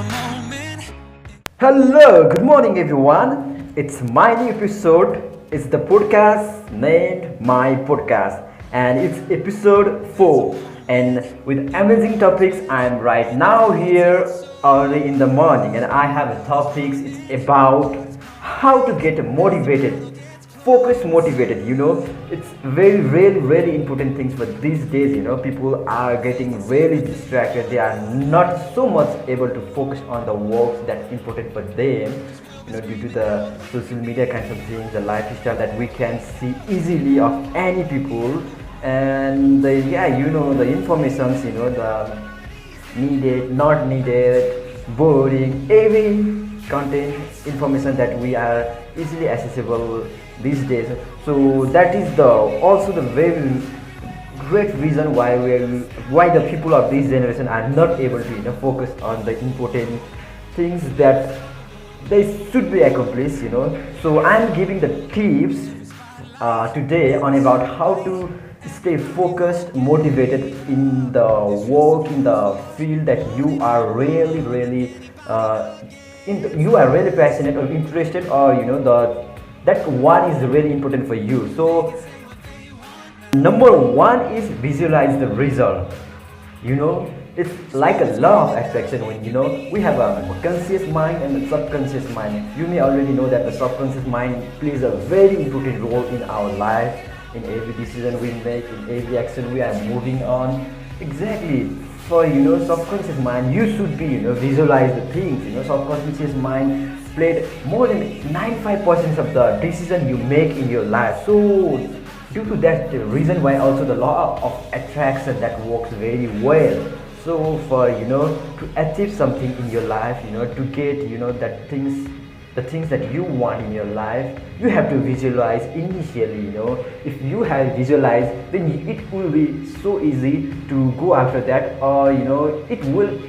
the moment. Hello, good morning everyone. It's my new episode. It's the podcast named My Podcast and it's episode 4. And with amazing topics, I'm right now here early in the morning and I have a topics. It's about how to get motivated, focus motivated. It's very really important things for these days. People are getting really distracted. They are not so much able to focus on the work that's important for them, due to the social media kinds of things, the lifestyle that we can see easily of any people. And the informations, the needed, not needed, boring, every content information that we are easily accessible these days. So that is the also the very great reason why the people of this generation are not able to focus on the important things that they should be accomplished. So I'm giving the tips today on about how to stay focused, motivated in the work, in the field that you are really you are really passionate or interested, or that one is really important for you. So number one is visualize the result. It's like a law of attraction. When we have a conscious mind and a subconscious mind. You may already know that the subconscious mind plays a very important role in our life, in every decision we make, in every action we are moving on. Exactly. For subconscious mind, you should be visualize the things. Subconscious mind played more than 95% of the decision you make in your life. So due to that reason why also the law of attraction that works very well. So for to achieve something in your life, to get that things, the things that you want in your life, you have to visualize initially. If you have visualized, then it will be so easy to go after that, or it will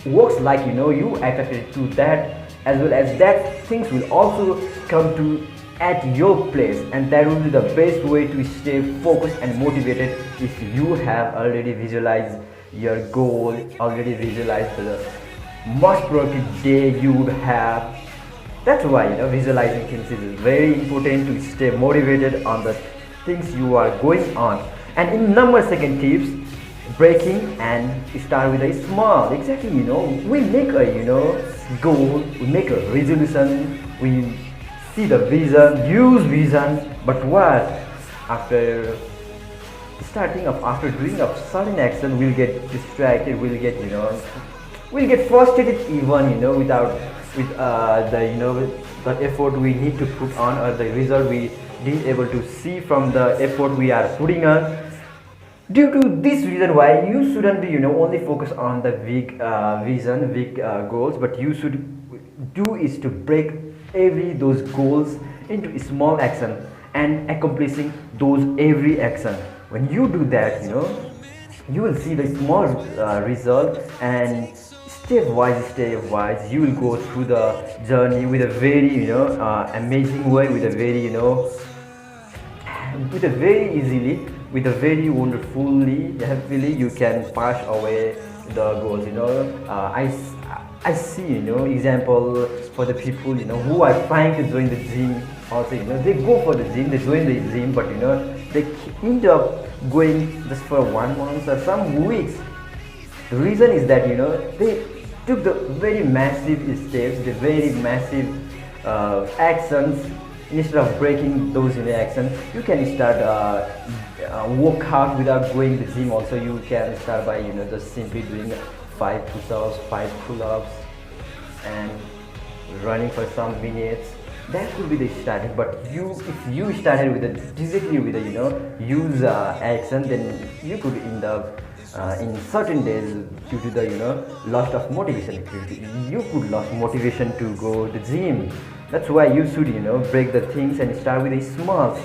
works like you attracted to that, as well as that things will also come to at your place. And that will be the best way to stay focused and motivated if you have already visualized your goal, already visualized the most productive day you would have. That's why visualizing things is very important to stay motivated on the things you are going on. And in number second tips, breaking and start with a small. Exactly, we make a goal, we make a resolution, we see the vision, use vision, but what after after doing a certain action, we'll get distracted, we'll get frustrated even without with the effort we need to put on, or the result we didn't able to see from the effort we are putting on. Due to this reason why you shouldn't be only focus on the big vision, big goals, but you should do is to break every those goals into small action and accomplishing those every action. When you do that, you will see the small result, and step wise you will go through the journey with a very amazing way, with a very with a very easily, with a very wonderfully, happily you can pass away the goals. I see example for the people who are trying to join the gym. Also they go for the gym, they join the gym, but they end up going just for 1 month or some weeks. The reason is that they took the very massive steps, the very massive actions. Instead of breaking those actions, you can start workout without going to the gym. Also, you can start by just simply doing 5 push-ups, 5 pull-ups, and running for some minutes. That could be the starting. But if you started with directly with use action, then you could end up in certain days, due to the loss of motivation, you could lose motivation to go to the gym. That's why you should break the things and start with a small.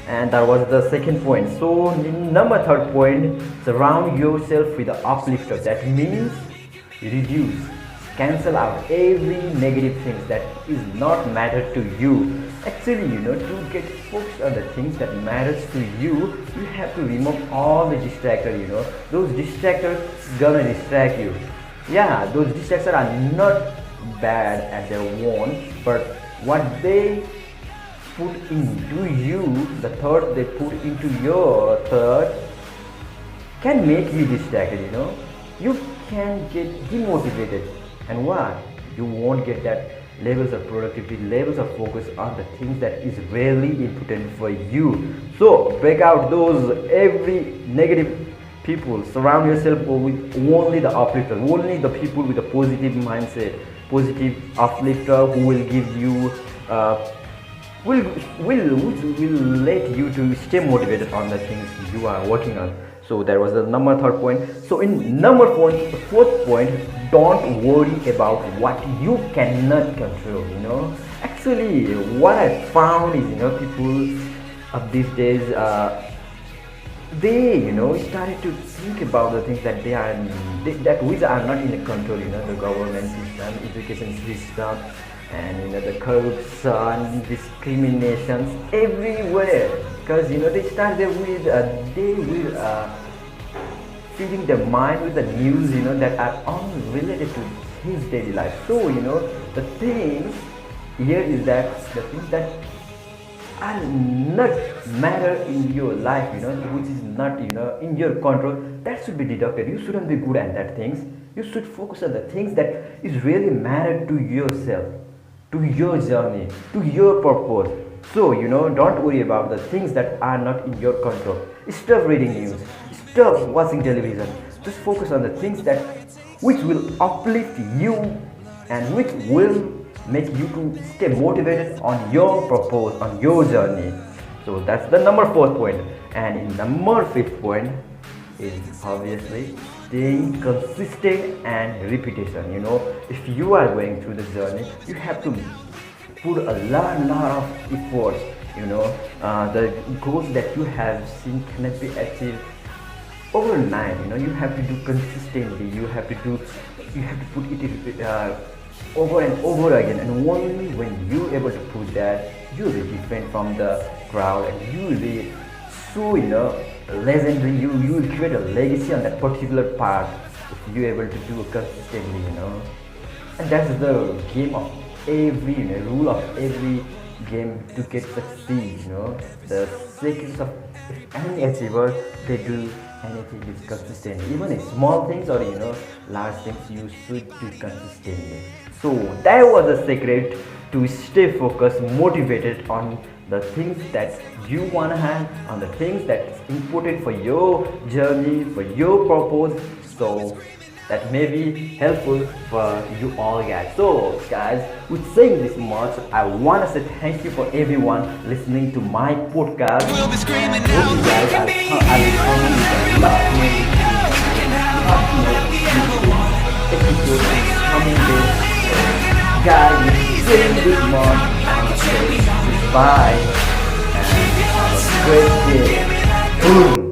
And that was the second point. So number third point, surround yourself with the uplifter. That means reduce, cancel out every negative things that is not matter to you. Actually, to get focused on the things that matters to you, you have to remove all the distractors. Those distractors gonna distract you. Yeah, those distractions are not bad at their own, but what they put into you, the thought they put into your thought can make you distracted, you can get demotivated, and why you won't get that levels of productivity, levels of focus on the things that is really important for you. So break out those every negative people, surround yourself with only the uplifter, only the people with a positive mindset, positive uplifter who will give you will will let you to stay motivated on the things you are working on. So that was the number third point. So in number fourth point, don't worry about what you cannot control. Actually, what I found is people of these days they started to think about the things that that which are not in the control. The government system, education system, and the corruption, discriminations everywhere, because they start there with they will feeding their mind with the news that are unrelated to his daily life. So the things here is that the things that are not matter in your life, which is not in your control, that should be deducted. You shouldn't be good at that things. You should focus on the things that is really matter to yourself, to your journey, to your purpose. So don't worry about the things that are not in your control. Stop reading news, stop watching television. Just focus on the things that which will uplift you and which will make you to stay motivated on your purpose, on your journey. So that's the number fourth point. And in number fifth point is obviously staying consistent and repetition. If you are going through the journey, you have to put a lot of efforts. The goals that you have seen cannot be achieved overnight. You have to do consistently. You have to put it over and over again, and only when you're able to put that, you'll be different from the crowd, and you will be so legendary. You will create a legacy on that particular part if you're able to do it consistently. And that's the game of every rule of every game to get succeed. The secrets of any achiever, they do anything is consistent. Even in small things or large things, you should do consistently. So that was the secret to stay focused, motivated on the things that you want to have, on the things that's important for your journey, for your purpose. So that may be helpful for you all guys. So guys, with saying this much, I want to say thank you for everyone listening to my podcast. We'll be screaming now, you guys, I will come with a lot more coming this. Guys, saying this much, I'm going to say goodbye and have a great day. Boom.